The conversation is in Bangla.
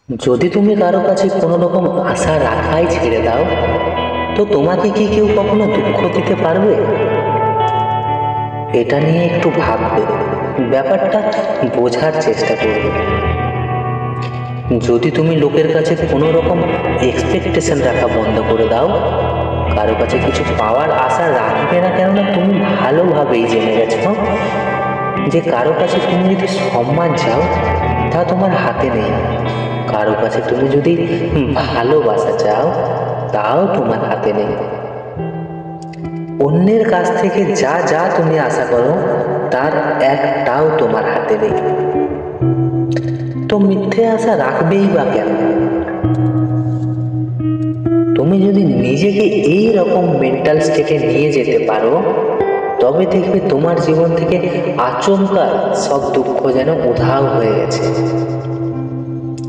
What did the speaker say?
যদি তুমি কারো কাছে কোনো রকম আশা রাখাই ছেড়ে দাও, তো তোমাকে কি কেউ কখনো দুঃখ দিতে পারবে? এটা নিয়ে একটু ভাববে, ব্যাপারটা বোঝার চেষ্টা করবে। যদি তুমি লোকের কাছে কোনো রকম এক্সপেকটেশন রাখা বন্ধ করে দাও, কারো কাছে কিছু পাওয়ার আশা রাখবে না, কেননা তুমি ভালোভাবেই জেনে গেছো যে কারো কাছে তুমি যদি সম্মান চাও, তা তোমার হাতে নেই। কারো কাছে তুমি যদি ভালোবাসা চাও, তাও তোমার হাতে নেই। অন্যের কাছ থেকে যা যা তুমি আশা করো, তার একটাও তোমার হাতে নেই। তো মিথ্যে আশা রাখবেই বা কেন? তুমি যদি নিজেকে এই রকম মেন্টাল স্টেটে নিয়ে যেতে পারো, তবে দেখবে তোমার জীবন থেকে আচমকা সব দুঃখ যেন উধাও হয়ে গেছে।